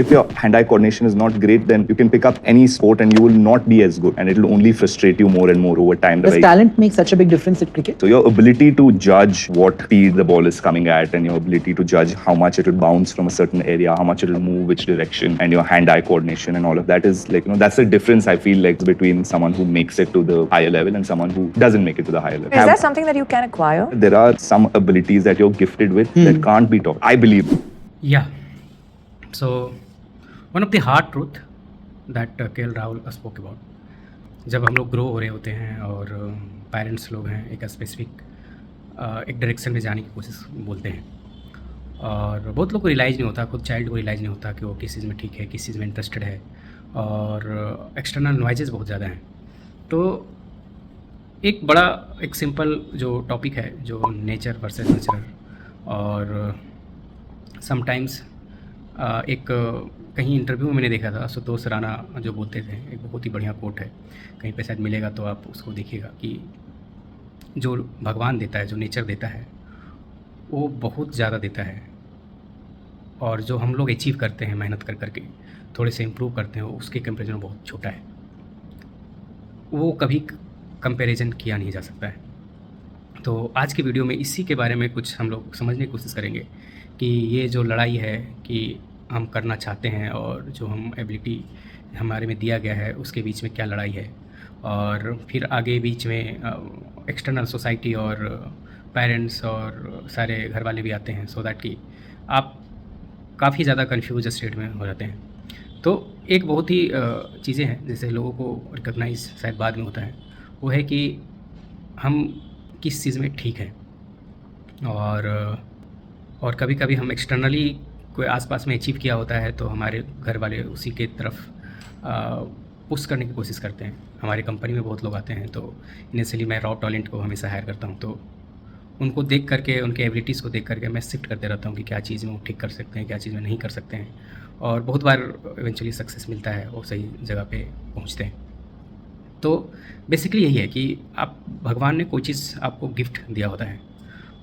If your hand-eye coordination is not great, then you can pick up any sport and you will not be as good, and it will only frustrate you more and more over time. Does talent make such a big difference in cricket? So your ability to judge what speed the ball is coming at, and your ability to judge how much it will bounce from a certain area, how much it will move, which direction, and your hand-eye coordination and all of that is like, that's the difference I feel like between someone who makes it to the higher level and someone who doesn't make it to the higher level. Is that something that you can acquire? There are some abilities that you're gifted with that can't be taught, I believe. Yeah. So one of the hard truth that KL Rahul spoke about, जब हम लोग grow हो रहे होते हैं और parents लोग हैं एक स्पेसिफिक एक डायरेक्शन में जाने की कोशिश बोलते हैं, और बहुत लोग को रियलाइज़ नहीं होता, खुद चाइल्ड को रियलाइज़ नहीं होता कि वो किस चीज़ में ठीक है, किस चीज़ में इंटरेस्टेड है, और एक्सटर्नल नॉइजेस बहुत ज़्यादा हैं। तो एक बड़ा एक सिंपल जो टॉपिक है जो नेचर वर्सेस नेचर, और समटाइम्स एक कहीं इंटरव्यू में मैंने देखा था संतोष राणा जो बोलते थे, एक बहुत ही बढ़िया कोट है, कहीं पे शायद मिलेगा तो आप उसको देखिएगा, कि जो भगवान देता है, जो नेचर देता है, वो बहुत ज़्यादा देता है, और जो हम लोग अचीव करते हैं मेहनत कर करके थोड़े से इम्प्रूव करते हैं, उसके कंपेरिजन बहुत छोटा है, वो कभी कंपैरिजन किया नहीं जा सकता है। तो आज की वीडियो में इसी के बारे में कुछ हम लोग समझने की कोशिश करेंगे कि ये जो लड़ाई है कि हम करना चाहते हैं और जो हम एबिलिटी हमारे में दिया गया है उसके बीच में क्या लड़ाई है, और फिर आगे बीच में एक्सटर्नल सोसाइटी और पेरेंट्स और सारे घर वाले भी आते हैं, सो दैट कि आप काफ़ी ज़्यादा कन्फ्यूज स्टेट में हो जाते हैं। तो एक बहुत ही चीज़ें हैं जैसे लोगों को रिकॉग्नाइज शायद बाद में होता है, वो है कि हम किस चीज़ में ठीक हैं, और कभी कभी हम एक्सटर्नली कोई आसपास में अचीव किया होता है तो हमारे घर वाले उसी के तरफ पुश करने की कोशिश करते हैं। हमारी कंपनी में बहुत लोग आते हैं, तो इनिशियली मैं रॉ टैलेंट को हमेशा हायर करता हूँ, तो उनको देख करके, उनके एबिलिटीज़ को देख करके मैं शिफ्ट करते रहता हूँ कि क्या चीज़ में वो ठीक कर सकते हैं, क्या चीज़ में नहीं कर सकते हैं, और बहुत बार इवेंचुअली सक्सेस मिलता है, वो सही जगह पे पहुँचते हैं। तो बेसिकली यही है कि आप भगवान ने कोई चीज़ आपको गिफ्ट दिया होता है,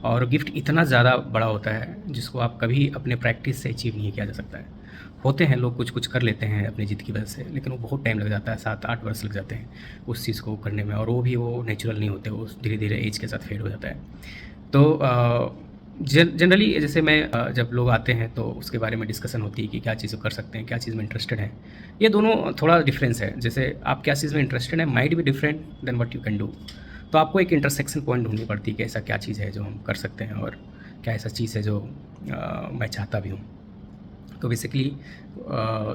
और गिफ्ट इतना ज़्यादा बड़ा होता है जिसको आप कभी अपने प्रैक्टिस से अचीव नहीं किया जा सकता है। होते हैं लोग कुछ कर लेते हैं अपनी जिद की वजह से, लेकिन वो बहुत टाइम लग जाता है, 7-8 वर्ष लग जाते हैं उस चीज़ को करने में, और वो नेचुरल नहीं होते, वो धीरे धीरे एज के साथ फेड हो जाता है। तो जनरली जैसे मैं जब लोग आते हैं तो उसके बारे में डिस्कशन होती है कि क्या चीज़ कर सकते हैं, क्या चीज़ में इंटरेस्टेड है। ये दोनों थोड़ा डिफरेंस है, जैसे आप क्या चीज़ में इंटरेस्टेड है might be different than what you can do. तो आपको एक इंटरसेक्शन पॉइंट ढूंढनी पड़ती है कि ऐसा क्या चीज़ है जो हम कर सकते हैं, और क्या ऐसा चीज़ है जो मैं चाहता भी हूँ। तो बेसिकली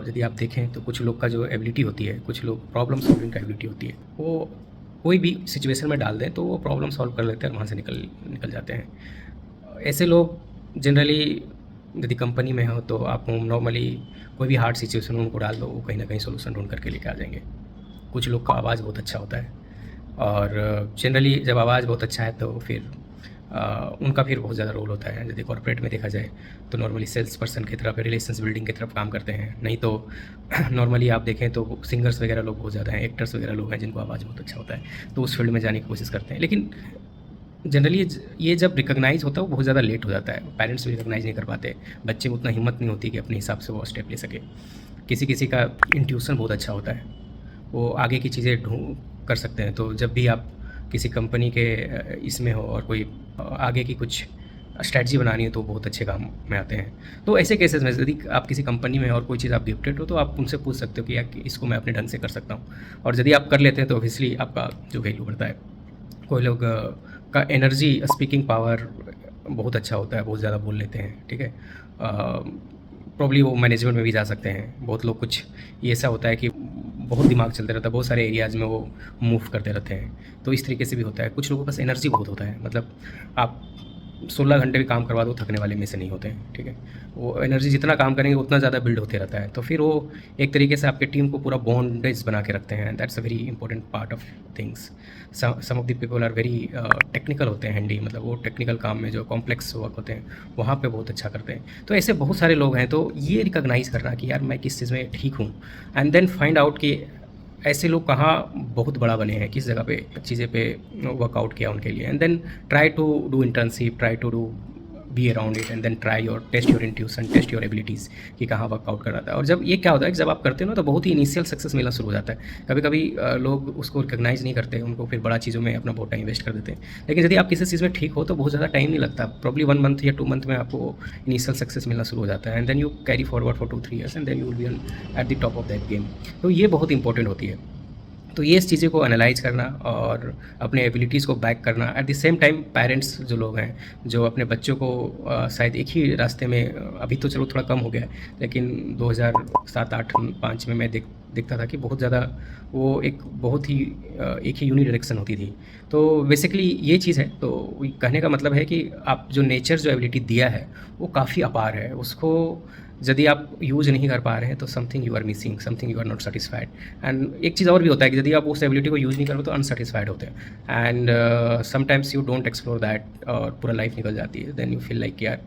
यदि आप देखें तो कुछ लोग का जो एबिलिटी होती है, कुछ लोग प्रॉब्लम सॉल्विंग का एबिलिटी होती है, वो कोई भी सिचुएशन में डाल दें तो वो प्रॉब्लम सॉल्व कर लेते हैं और वहाँ से निकल जाते हैं। ऐसे लोग जनरली यदि कंपनी में हो तो आप नॉर्मली कोई भी हार्ड सिचुएशन उनको डाल दो, वो कहीं ना कहीं सोल्यूशन ढूंढ करके लेके आ जाएंगे। कुछ लोग का आवाज़ बहुत अच्छा होता है, और जनरली जब आवाज़ बहुत अच्छा है तो फिर उनका फिर बहुत ज़्यादा रोल होता है। यदि कॉर्पोरेट में देखा जाए तो नॉर्मली सेल्स पर्सन की तरफ, रिलेशंस बिल्डिंग की तरफ काम करते हैं, नहीं तो नॉर्मली आप देखें तो सिंगर्स वगैरह लोग बहुत ज़्यादा हैं, एक्टर्स वगैरह लोग हैं जिनको आवाज़ बहुत अच्छा होता है, तो उस फील्ड में जाने की कोशिश करते हैं। लेकिन जनरली ये जब रिकॉग्नाइज़ होता है वो बहुत ज़्यादा लेट हो जाता है, पेरेंट्स भी रिकॉग्नाइज़ नहीं कर पाते, बच्चे में उतना हिम्मत नहीं होती कि अपने हिसाब से वो स्टेप ले सके। किसी किसी का इंट्यूशन बहुत अच्छा होता है, वो आगे की चीज़ें कर सकते हैं। तो जब भी आप किसी कंपनी के इसमें हो और कोई आगे की कुछ स्ट्रैटेजी बनानी है तो बहुत अच्छे काम में आते हैं। तो ऐसे केसेस में यदि आप किसी कंपनी में और कोई चीज़ आप गिफ्टेड हो तो आप उनसे पूछ सकते हो कि यार इसको मैं अपने ढंग से कर सकता हूँ, और यदि आप कर लेते हैं तो ऑब्वियसली आपका जो वैल्यू बढ़ता है। कोई लोग का एनर्जी स्पीकिंग पावर बहुत अच्छा होता है, बहुत ज़्यादा बोल लेते हैं, ठीक है, प्रॉब्ली वो मैनेजमेंट में भी जा सकते हैं। बहुत लोग कुछ ये ऐसा होता है कि बहुत दिमाग चलते रहता है, बहुत सारे एरियाज़ में वो मूव करते रहते हैं, तो इस तरीके से भी होता है। कुछ लोगों के पास एनर्जी बहुत होता है, मतलब आप 16 घंटे भी काम करवा दो थकने वाले में से नहीं होते हैं, ठीक है। वो एनर्जी जितना काम करेंगे उतना ज़्यादा बिल्ड होते रहता है, तो फिर वो एक तरीके से आपके टीम को पूरा बॉन्डेज बना के रखते हैं। That's a very important part of things. Some of the people are very technical होते हैं, हैंडी, मतलब वो टेक्निकल काम में जो कॉम्प्लेक्स वर्क होते हैं वहाँ पे बहुत अच्छा करते हैं। तो ऐसे बहुत सारे लोग हैं, तो ये रिकॉग्नाइज़ करना कि यार मैं किस चीज़ में ठीक हूँ, एंड देन फाइंड आउट कि ऐसे लोग कहाँ बहुत बड़ा बने हैं, किस जगह पे चीज़ें पे वर्कआउट किया उनके लिए, and then try to do internship, try to do be around it and then try your test your intuition, test your abilities कि कहाँ वर्कआउट कर रहा था। और जब ये क्या होता है कि जब आप करते हो ना तो बहुत ही इनिशियल सक्सेस मिलना शुरू हो जाता है। कभी कभी लोग उसको रिकग्नाइज़ नहीं करते, उनको फिर बड़ा चीज़ों में अपना बहुत टाइम वेस्ट कर देते हैं। लेकिन यदि आप किसी चीज़ में ठीक हो तो बहुत ज़्यादा टाइम नहीं लगता, प्रॉब्ली 1 मंथ या 2 मंथ में आपको इनिशियल सक्सेस मिलना शुरू हो जाता है, and then you carry forward for 2-3 years and then you will be at the top of that game. तो ये बहुत इंपॉर्टेंट होती है। तो ये इस चीज़ों को एनालाइज करना और अपने एबिलिटीज़ को बैक करना। At the same time parents जो लोग हैं जो अपने बच्चों को शायद एक ही रास्ते में, अभी तो चलो थोड़ा कम हो गया है, लेकिन 2007-8-5 में मैं देखता था कि बहुत ज़्यादा वो एक बहुत ही एक ही यूनि डायरेक्शन होती थी। तो बेसिकली ये चीज़ है। तो कहने का मतलब है कि आप जो नेचर जो एबिलिटी दिया है वो काफ़ी अपार है, उसको यदि आप यूज़ नहीं कर पा रहे हैं तो something you are missing, something you are not satisfied. And एक चीज़ और भी होता है कि यदि आप उस एबिलिटी को यूज़ नहीं कर रहे तो अनसेटिस्फाइड होते हैं, and sometimes you don't explore that और पूरा लाइफ निकल जाती है। देन यू फील लाइक यार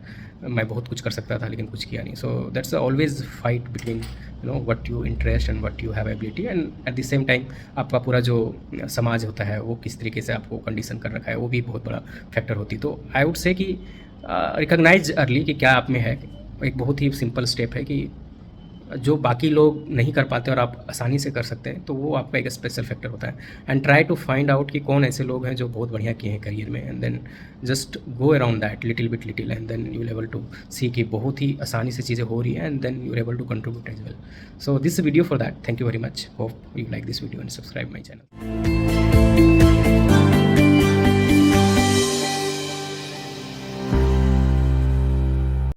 मैं बहुत कुछ कर सकता था लेकिन कुछ किया नहीं। So that's always fight between you know what you interest and what you have ability, and at the same time आपका पूरा जो समाज होता है वो किस तरीके से आपको कंडीशन कर रखा है वो भी बहुत बड़ा फैक्टर होती है। तो आई वुड से कि रिकॉग्नाइज अर्ली कि क्या आप में है। एक बहुत ही सिंपल स्टेप है कि जो बाकी लोग नहीं कर पाते और आप आसानी से कर सकते हैं तो वो आपका एक स्पेशल फैक्टर होता है। And try to find out कि कौन ऐसे लोग हैं जो बहुत बढ़िया किए हैं करियर में, and then just go around that little bit little, and then you will able to see कि बहुत ही आसानी से चीज़ें हो रही हैं, and then you are able to contribute as well. So this video for that. Thank you very much. Hope you like this video and subscribe my channel.